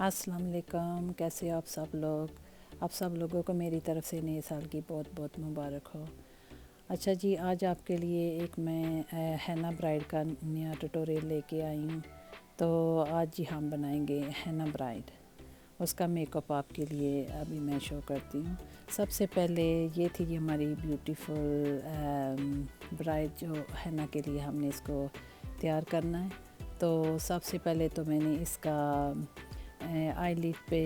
अस्सलाम वालेकुम। कैसे हो आप सब लोगों को मेरी तरफ़ से नए साल की बहुत बहुत मुबारक हो। अच्छा जी, आज आपके लिए एक मैं हैना ब्राइड का नया ट्यूटोरियल लेके आई हूँ। तो आज जी हम बनाएंगे हैना ब्राइड, उसका मेकअप आपके लिए अभी मैं शो करती हूँ। सबसे पहले ये थी जी हमारी ब्यूटीफुल ब्राइड जो हैना के लिए हमने इसको तैयार करना है। तो सबसे पहले तो मैंने इसका आईलिड पे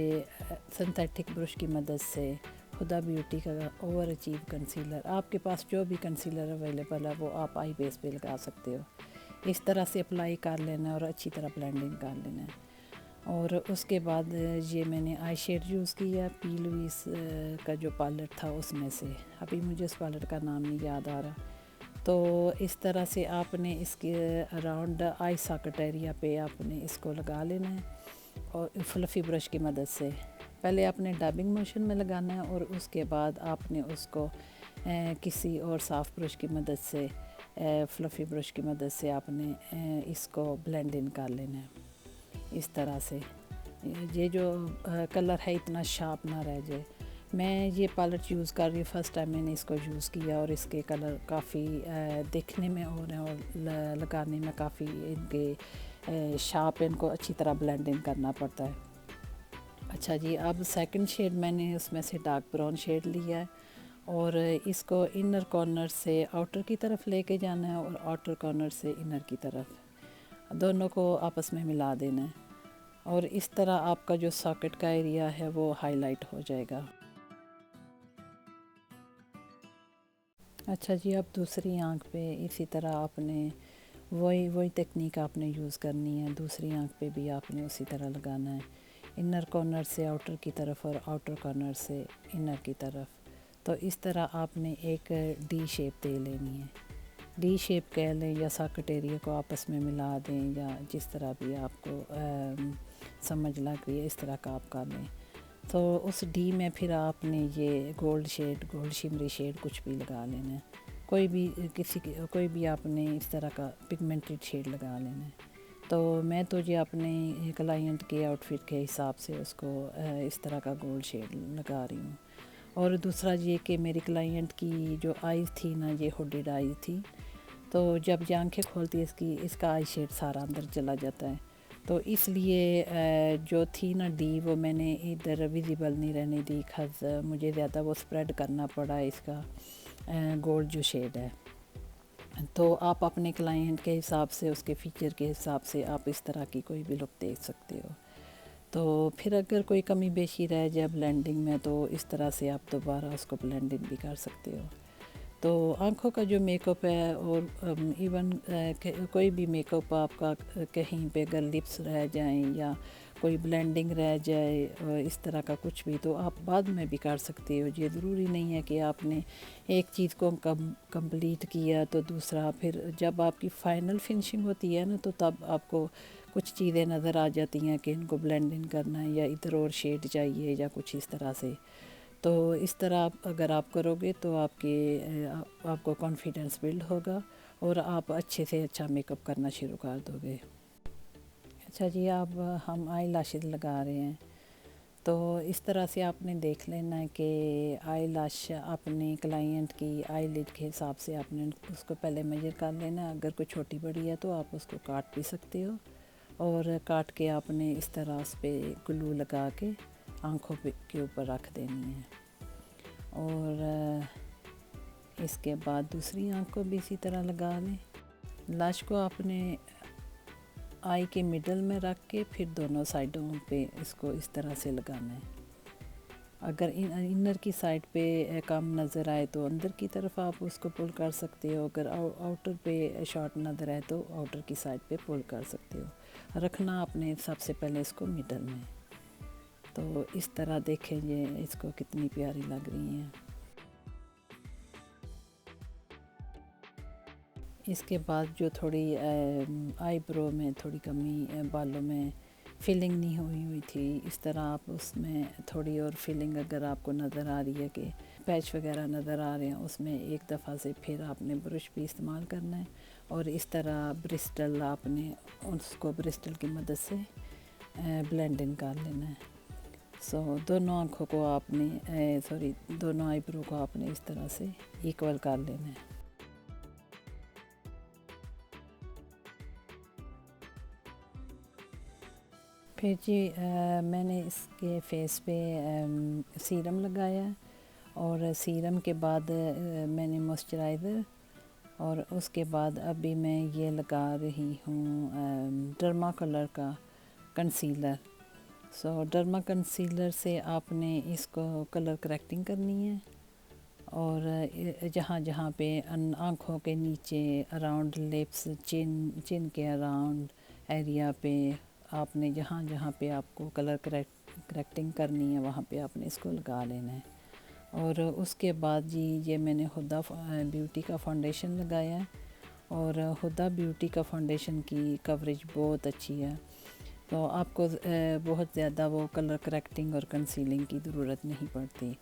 सिंथेटिक ब्रश की मदद से हुदा ब्यूटी का ओवर अचीव कंसीलर, आपके पास जो भी कंसीलर अवेलेबल है वो आप आई बेस पे लगा सकते हो। इस तरह से अप्लाई कर लेना है और अच्छी तरह ब्लेंडिंग कर लेना है। और उसके बाद ये मैंने आई शेड यूज़ किया, पी लुइस का जो पाउडर था उसमें से, अभी मुझे उस पाउडर का नाम नहीं याद आ रहा। तो इस तरह से आपने इसके अराउंड आई सॉकेट एरिया पे आपने इसको लगा लेना है और फ्लफ़ी ब्रश की मदद से। पहले आपने डैबिंग मोशन में लगाना है और उसके बाद आपने उसको किसी और सॉफ्ट ब्रश की मदद से, फ्लफ़ी ब्रश की मदद से आपने इसको ब्लेंड इन कर लेना है इस तरह से। ये जो कलर है इतना शार्प ना रह जाए। मैं ये पैलेट यूज़ कर रही हूँ, फ़र्स्ट टाइम मैंने इसको यूज़ किया और इसके कलर काफ़ी दिखने में और लगाने में काफ़ी इनके शार्प, इनको अच्छी तरह ब्लेंड इन करना पड़ता है। अच्छा जी, अब सेकंड शेड मैंने उसमें से डार्क ब्राउन शेड लिया है और इसको इनर कॉर्नर से आउटर की तरफ लेके जाना है और आउटर कॉर्नर से इनर की तरफ, दोनों को आपस में मिला देना है और इस तरह आपका जो सॉकेट का एरिया है वो हाईलाइट हो जाएगा। अच्छा जी, अब दूसरी आंख पे इसी तरह आपने वही टेक्निक आपने यूज़ करनी है। दूसरी आंख पे भी आपने उसी तरह लगाना है, इनर कॉर्नर से आउटर की तरफ और आउटर कॉर्नर से इनर की तरफ। तो इस तरह आपने एक डी शेप दे लेनी है। डी शेप कह लें या सॉकेट एरिया को आपस में मिला दें या जिस तरह भी आपको समझ लग रही है इस तरह का आप कर लें। तो उस डी में फिर आपने ये गोल्ड शिमरी शेड कुछ भी लगा लेना है, कोई भी आपने इस तरह का पिगमेंटेड शेड लगा लेना है। तो मैं तो ये अपने क्लाइंट के आउटफिट के हिसाब से उसको इस तरह का गोल्ड शेड लगा रही हूँ। और दूसरा ये कि मेरी क्लाइंट की जो आईज़ थी ना, ये हुडेड आई थी, तो जब ये आँखें खोलती है इसका आई शेड सारा अंदर चला जाता है। तो इसलिए जो थी ना डी, वो मैंने इधर विजिबल नहीं रहने दी, खज मुझे ज़्यादा वो स्प्रेड करना पड़ा इसका गोल्ड जो शेड है। तो आप अपने क्लाइंट के हिसाब से, उसके फीचर के हिसाब से आप इस तरह की कोई भी लुक दे सकते हो। तो फिर अगर कोई कमी बेशी रह जाए ब्लेंडिंग में तो इस तरह से आप दोबारा उसको ब्लेंडिंग भी कर सकते हो। तो आँखों का जो मेकअप है और इवन कोई भी मेकअप आपका कहीं पे अगर लिप्स रह जाएं या कोई ब्लेंडिंग रह जाए और इस तरह का कुछ भी, तो आप बाद में भी कर सकते हो। ये ज़रूरी नहीं है कि आपने एक चीज़ को कंप्लीट किया तो दूसरा, फिर जब आपकी फ़ाइनल फिनिशिंग होती है ना तो तब आपको कुछ चीज़ें नज़र आ जाती हैं कि इनको ब्लेंडिंग करना है या इधर और शेड चाहिए या कुछ इस तरह से। तो इस तरह आप अगर आप करोगे तो आपको कॉन्फिडेंस बिल्ड होगा और आप अच्छे से अच्छा मेकअप करना शुरू कर दोगे। अच्छा जी, अब हम आई लैशेज़ लगा रहे हैं। तो इस तरह से आपने देख लेना है कि आई लैश अपने क्लाइंट की आई लिड के हिसाब से आपने उसको पहले मेजर कर लेना है। अगर कोई छोटी बड़ी है तो आप उसको काट भी सकते हो और काट के आपने इस तरह उस पर ग्लू लगा के आँखों के ऊपर रख देनी है। और इसके बाद दूसरी आँख को भी इसी तरह लगा लें। लैश को आपने आई के मिडल में रख के फिर दोनों साइडों पे इसको इस तरह से लगाना है। अगर इनर की साइड पे कम नज़र आए तो अंदर की तरफ आप उसको पुल कर सकते हो। अगर आउटर पे शॉर्ट नज़र आए तो आउटर की साइड पे पुल कर सकते हो। रखना आपने सबसे पहले इसको मिडल में। तो इस तरह देखें ये इसको कितनी प्यारी लग रही हैं। इसके बाद जो थोड़ी आईब्रो में थोड़ी कमी, बालों में फिलिंग नहीं हुई थी, इस तरह आप उसमें थोड़ी और फिलिंग अगर आपको नज़र आ रही है कि पैच वगैरह नज़र आ रहे हैं, उसमें एक दफ़ा से फिर आपने ब्रश भी इस्तेमाल करना है और इस तरह ब्रिस्टल आपने उसको ब्रिस्टल की मदद से ब्लेंड इन कर लेना है। सो दोनों आँखों को आपने दोनों आईब्रो को आपने इस तरह से इक्वल कर लेना है। फिर जी मैंने इसके फेस पे सीरम लगाया और सीरम के बाद मैंने मॉइस्चराइज़र और उसके बाद अभी मैं ये लगा रही हूँ डर्मा कलर का कंसीलर। सो डर्मा कंसीलर से आपने इसको कलर करेक्टिंग करनी है और जहाँ जहाँ पे आँखों के नीचे अराउंड लिप्स चिन के अराउंड एरिया पे आपने जहाँ जहाँ पे आपको कलर करेक्टिंग करनी है वहाँ पे आपने इसको लगा लेना है। और उसके बाद जी ये मैंने हुदा ब्यूटी का फाउंडेशन लगाया है और हुदा ब्यूटी का फाउंडेशन की कवरेज बहुत अच्छी है, तो आपको बहुत ज़्यादा वो कलर करेक्टिंग और कंसीलिंग की ज़रूरत नहीं पड़ती।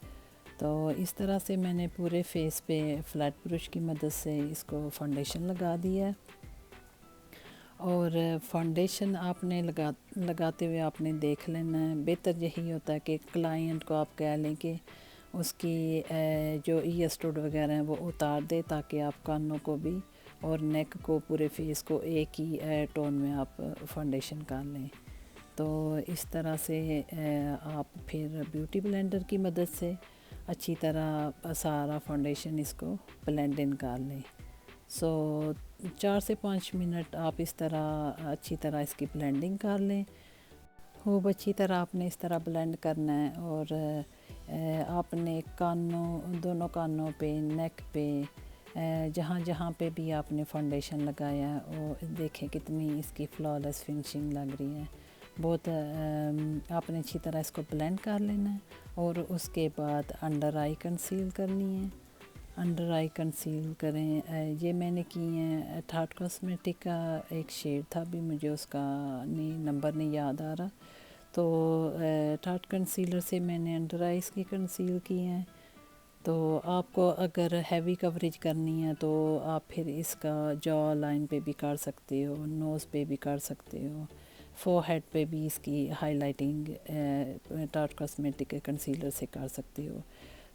तो इस तरह से मैंने पूरे फेस पे फ्लैट ब्रश की मदद से इसको फाउंडेशन लगा दिया है। और फाउंडेशन आपने लगाते हुए आपने देख लेना है। बेहतर यही होता है कि क्लाइंट को आप कह लें कि उसकी जो ईयर स्टड वगैरह हैं वो उतार दे, ताकि आप कानों को भी और नेक को पूरे फेस को एक ही टोन में आप फाउंडेशन कर लें। तो इस तरह से आप फिर ब्यूटी ब्लेंडर की मदद से अच्छी तरह सारा फाउंडेशन इसको ब्लेंड इन कर लें। सो 4 से 5 मिनट आप इस तरह अच्छी तरह इसकी ब्लेंडिंग कर लें। खूब अच्छी तरह आपने इस तरह ब्लेंड करना है और आपने दोनों कानों पे, नेक पे, जहाँ जहाँ पे भी आपने फाउंडेशन लगाया है वो देखें कितनी इसकी फ्लॉलेस फिनिशिंग लग रही है। बहुत आपने अच्छी तरह इसको ब्लेंड कर लेना है। और उसके बाद अंडर आई कंसील करनी है। अंडर आई कंसील करें, ये मैंने की है थाट कॉस्मेटिक का एक शेड था, भी मुझे उसका नंबर नहीं याद आ रहा, तो थाट कंसीलर से मैंने अंडर आइज़ की कंसील की हैं। तो आपको अगर हैवी कवरेज करनी है तो आप फिर इसका जॉ लाइन पे भी कर सकते हो, नोज़ पे भी कर सकते हो, फोरहेड पे भी इसकी हाईलाइटिंग थाट कॉस्मेटिक के कंसीलर से कर सकते हो।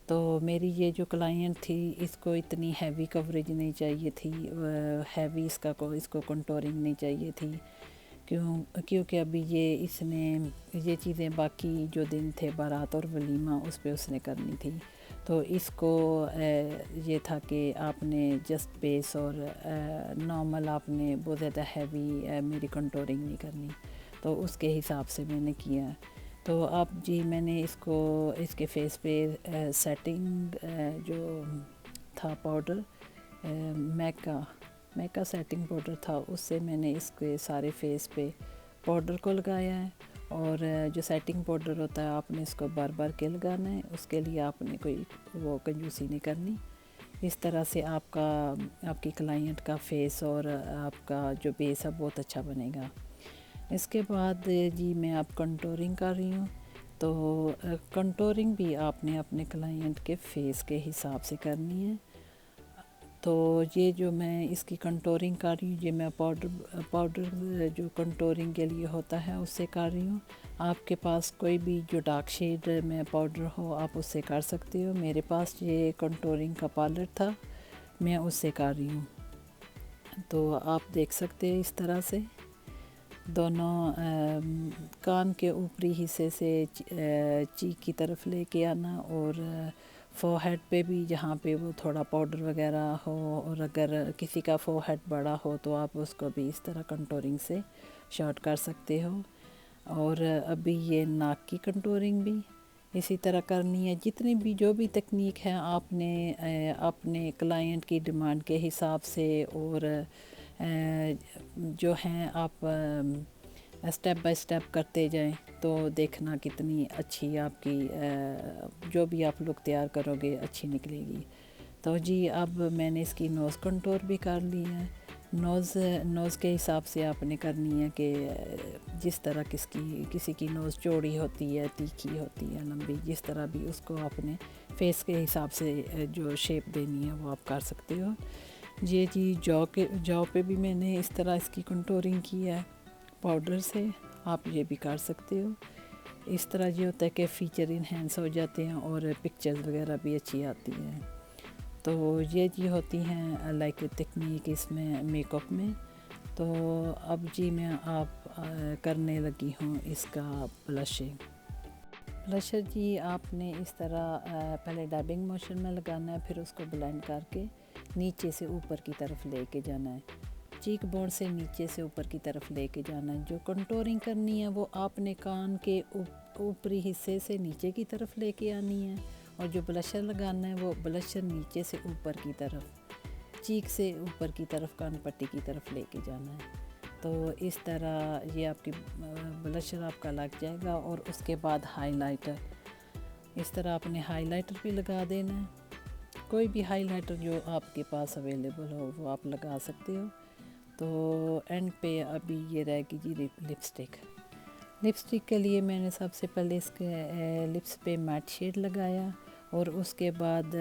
तो मेरी ये जो क्लाइंट थी इसको इतनी हैवी कवरेज नहीं चाहिए थी, हैवी इसको कंटोरिंग नहीं चाहिए थी, क्योंकि अभी इसने ये चीज़ें बाकी जो दिन थे बारात और वलीमा उस पे उसने करनी थी। तो इसको ये था कि आपने जस्ट बेस और नॉर्मल, आपने बहुत ज़्यादा हैवी मेरी कंटोरिंग नहीं करनी, तो उसके हिसाब से मैंने किया। तो अब जी मैंने इसके फेस पे सेटिंग जो था पाउडर, मैका सेटिंग पाउडर था, उससे मैंने इसके सारे फेस पे पाउडर को लगाया है। और जो सेटिंग पाउडर होता है आपने इसको बार बार के लगाना है, उसके लिए आपने कोई वो कंजूसी नहीं करनी। इस तरह से आपकी क्लाइंट का फेस और आपका जो बेस है बहुत अच्छा बनेगा। इसके बाद जी मैं अब कंटोरिंग कर रही हूँ। तो कंटोरिंग भी आपने अपने क्लाइंट के फेस के हिसाब से करनी है। तो ये जो मैं इसकी कंटोरिंग कर रही हूँ, ये मैं पाउडर जो कंटोरिंग के लिए होता है उससे कर रही हूँ। आपके पास कोई भी जो डार्क शेड में पाउडर हो आप उससे कर सकते हो। मेरे पास ये कंटोरिंग का पाउडर था, मैं उससे कर रही हूँ। तो आप देख सकते हैं इस तरह से दोनों कान के ऊपरी हिस्से से चीक की तरफ लेके आना और फोरहेड पे भी जहाँ पे वो थोड़ा पाउडर वगैरह हो, और अगर किसी का फोरहेड बड़ा हो तो आप उसको भी इस तरह कंटोरिंग से शॉर्ट कर सकते हो। और अभी ये नाक की कंटोरिंग भी इसी तरह करनी है। जितनी भी जो भी तकनीक है आपने अपने क्लाइंट की डिमांड के हिसाब से और जो हैं आप स्टेप बाय स्टेप करते जाएं, तो देखना कितनी अच्छी आपकी जो भी आप लुक तैयार करोगे अच्छी निकलेगी। तो जी अब मैंने इसकी नोज़ कंटूर भी कर ली है। नोज़ के हिसाब से आपने करनी है कि जिस तरह किसी की नोज़ चौड़ी होती है, तीखी होती है, लंबी, जिस तरह भी उसको आपने फेस के हिसाब से जो शेप देनी है वो आप कर सकते हो। ये जी जॉ पे भी मैंने इस तरह इसकी कंटूरिंग की है पाउडर से। آپ یہ بھی کر سکتے ہو۔ اس طرح یہ ہوتا ہے کہ فیچر انہینس ہو جاتے ہیں اور پکچرز وغیرہ بھی اچھی آتی ہیں۔ تو یہ جی ہوتی ہیں لائک تکنیک اس میں میک اپ میں۔ تو اب جی میں آپ کرنے لگی ہوں اس کا بلشنگ۔ بلشر جی آپ نے اس طرح پہلے ڈیبنگ موشن میں لگانا ہے، پھر اس کو بلینڈ کر کے نیچے سے اوپر کی طرف لے کے جانا ہے، چیک بون سے نیچے سے اوپر کی طرف لے کے جانا ہے۔ جو کنٹورنگ کرنی ہے وہ آپ نے کان کے اوپری حصے سے نیچے کی طرف لے کے آنی ہے، اور جو بلشر لگانا ہے وہ بلشر نیچے سے اوپر کی طرف، چیک سے اوپر کی طرف کان پٹی کی طرف لے کے جانا ہے۔ تو اس طرح یہ آپ کی بلشر آپ کا لگ جائے گا۔ اور اس کے بعد ہائی لائٹر، اس طرح آپ نے ہائی لائٹر بھی لگا دینا ہے، کوئی بھی ہائی لائٹر جو آپ کے پاس اویلیبل ہو وہ آپ لگا سکتے ہو۔ تو اینڈ پہ ابھی یہ رہے گی جی لپسٹک۔ لپسٹک کے لیے میں نے سب سے پہلے اس کے لپس پہ میٹ شیڈ لگایا، اور اس کے بعد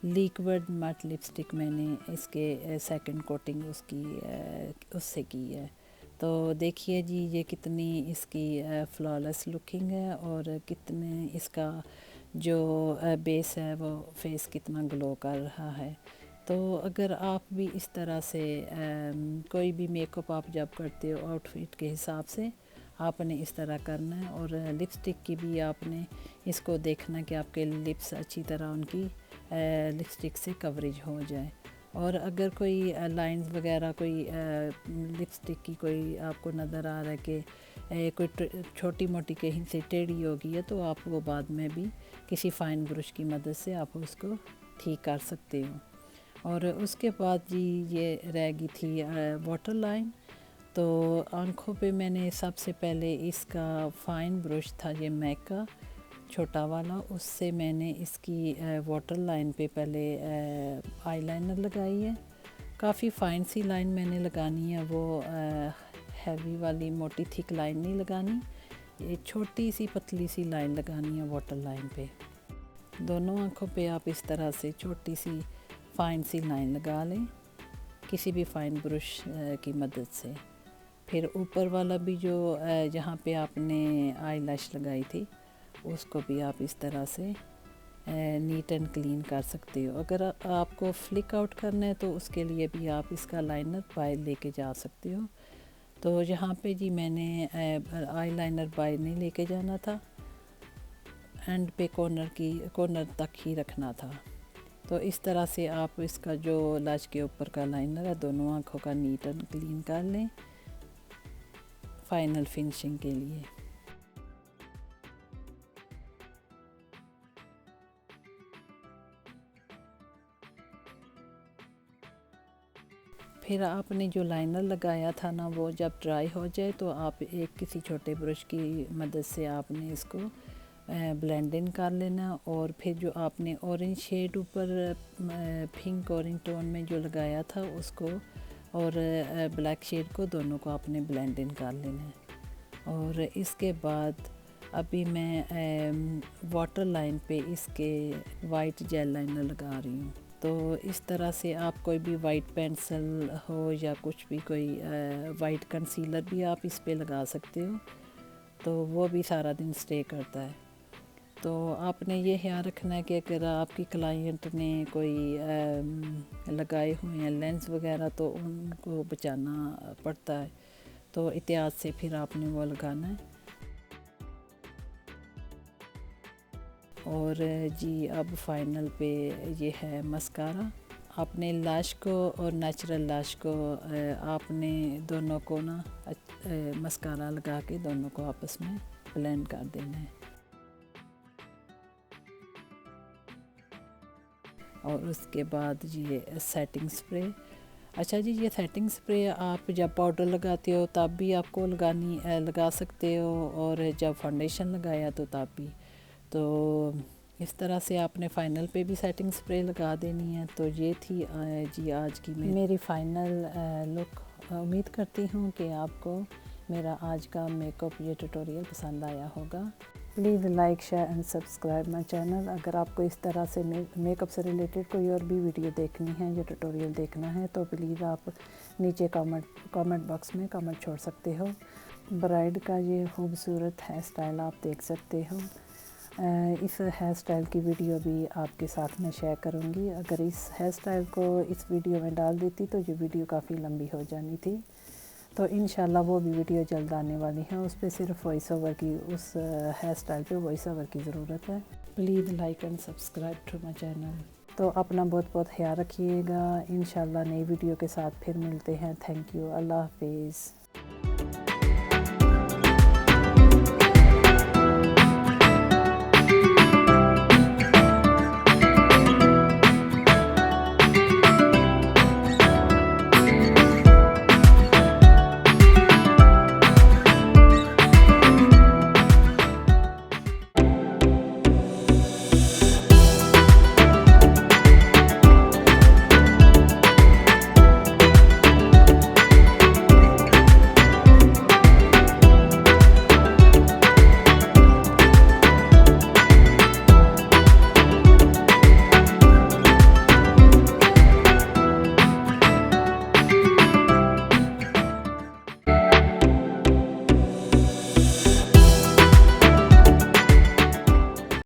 لیکوڈ میٹ لپسٹک میں نے اس کے سیکنڈ کوٹنگ اس سے کی ہے۔ تو دیکھیے جی یہ کتنی اس کی فلالیس لکنگ ہے، اور کتنے اس کا جو بیس ہے وہ فیس کتنا گلو کر رہا ہے۔ تو اگر آپ بھی اس طرح سے کوئی بھی میک اپ آپ جب کرتے ہو آؤٹ فٹ کے حساب سے آپ نے اس طرح کرنا ہے، اور لپسٹک کی بھی آپ نے اس کو دیکھنا کہ آپ کے لپس اچھی طرح ان کی لپسٹک سے کوریج ہو جائے۔ اور اگر کوئی لائنز وغیرہ کوئی لپسٹک کی کوئی آپ کو نظر آ رہا ہے کہ کوئی چھوٹی موٹی کہیں سے ٹیڑھی ہو گئی ہے، تو آپ وہ بعد میں بھی کسی فائن برش کی مدد سے آپ اس کو ٹھیک کر سکتے ہو۔ اور اس کے بعد جی یہ رہ گئی تھی واٹر لائن۔ تو آنکھوں پہ میں نے سب سے پہلے اس کا فائن برش تھا یہ میک کا چھوٹا والا، اس سے میں نے اس کی واٹر لائن پہ پہلے آئی لائنر لگائی ہے۔ کافی فائن سی لائن میں نے لگانی ہے، وہ ہیوی والی موٹی تھک لائن نہیں لگانی، یہ چھوٹی سی پتلی سی لائن لگانی ہے واٹر لائن پہ۔ دونوں آنکھوں پہ آپ اس طرح سے چھوٹی سی فائن سی لائن لگا لیں کسی بھی فائن برش کی مدد سے۔ پھر اوپر والا بھی جو جہاں پہ آپ نے آئی لیش لگائی تھی اس کو بھی آپ اس طرح سے نیٹ اینڈ کلین کر سکتے ہو۔ اگر آپ کو فلک آؤٹ کرنا ہے تو اس کے لیے بھی آپ اس کا لائنر باہر لے کے جا سکتے ہو۔ تو یہاں پہ جی میں نے آئی لائنر باہر نہیں لے کے جانا تھا، اینڈ پہ کارنر تک ہی رکھنا تھا۔ تو اس طرح سے آپ اس کا جو لاش کے اوپر کا لائنر ہے دونوں آنکھوں کا نیٹ اینڈ کلین کر لیں فائنل فنشنگ کے لیے۔ پھر آپ نے جو لائنر لگایا تھا نا وہ جب ڈرائی ہو جائے تو آپ ایک کسی چھوٹے برش کی مدد سے آپ نے اس کو بلینڈ ان کر لینا، اور پھر جو آپ نے اورنج شیڈ اوپر پنک اورنج ٹون میں جو لگایا تھا اس کو اور بلیک شیڈ کو دونوں کو آپ نے بلینڈ ان کر لینا ہے۔ اور اس کے بعد ابھی میں واٹر لائن پہ اس کے وائٹ جیل لائنر لگا رہی ہوں۔ تو اس طرح سے آپ کوئی بھی وائٹ پینسل ہو یا کچھ بھی کوئی وائٹ کنسیلر بھی آپ اس پہ لگا سکتے ہو، تو وہ بھی سارا دن سٹے کرتا ہے۔ تو آپ نے یہ خیال رکھنا ہے کہ اگر آپ کی کلائنٹ نے کوئی لگائے ہوئے ہیں لینس وغیرہ تو ان کو بچانا پڑتا ہے، تو احتیاط سے پھر آپ نے وہ لگانا ہے۔ اور جی اب فائنل پہ یہ ہے مسکارا۔ آپ نے لاش کو اور نیچرل لاش کو آپ نے دونوں کو نا مسکارا لگا کے دونوں کو آپس میں بلینڈ کر دینا ہے۔ اور اس کے بعد یہ سیٹنگ سپرے۔ اچھا جی یہ سیٹنگ سپرے آپ جب پاؤڈر لگاتے ہو تب بھی آپ کو لگا سکتے ہو، اور جب فاؤنڈیشن لگایا تو تب بھی۔ تو اس طرح سے آپ نے فائنل پہ بھی سیٹنگ سپرے لگا دینی ہے۔ تو یہ تھی جی آج کی میری فائنل لک۔ امید کرتی ہوں کہ آپ کو میرا آج کا میک اپ یہ ٹیوٹوریل پسند آیا ہوگا۔ Please like share and subscribe my channel. اگر آپ کو اس طرح سے میک اپ سے ریلیٹڈ کوئی اور بھی ویڈیو دیکھنی ہے یا ٹیوٹوریل دیکھنا ہے تو پلیز آپ نیچے کامنٹ باکس میں کامنٹ چھوڑ سکتے ہو۔ برائڈ کا یہ خوبصورت ہیئر اسٹائل آپ دیکھ سکتے ہو۔ اس ہیئر اسٹائل کی ویڈیو بھی آپ کے ساتھ میں شیئر کروں گی۔ اگر اس ہیئر اسٹائل کو اس ویڈیو میں ڈال دیتی تو یہ ویڈیو کافی لمبی ہو جانی تھی، تو انشاءاللہ وہ بھی ویڈیو جلد آنے والی ہے۔ اس پہ صرف وائس اوور کی، اس ہیئر اسٹائل پہ وائس اوور کی ضرورت ہے۔ Please like and subscribe to my channel. تو اپنا بہت بہت خیال رکھیے گا، انشاءاللہ نئی ویڈیو کے ساتھ پھر ملتے ہیں۔ تھینک یو، اللہ حافظ۔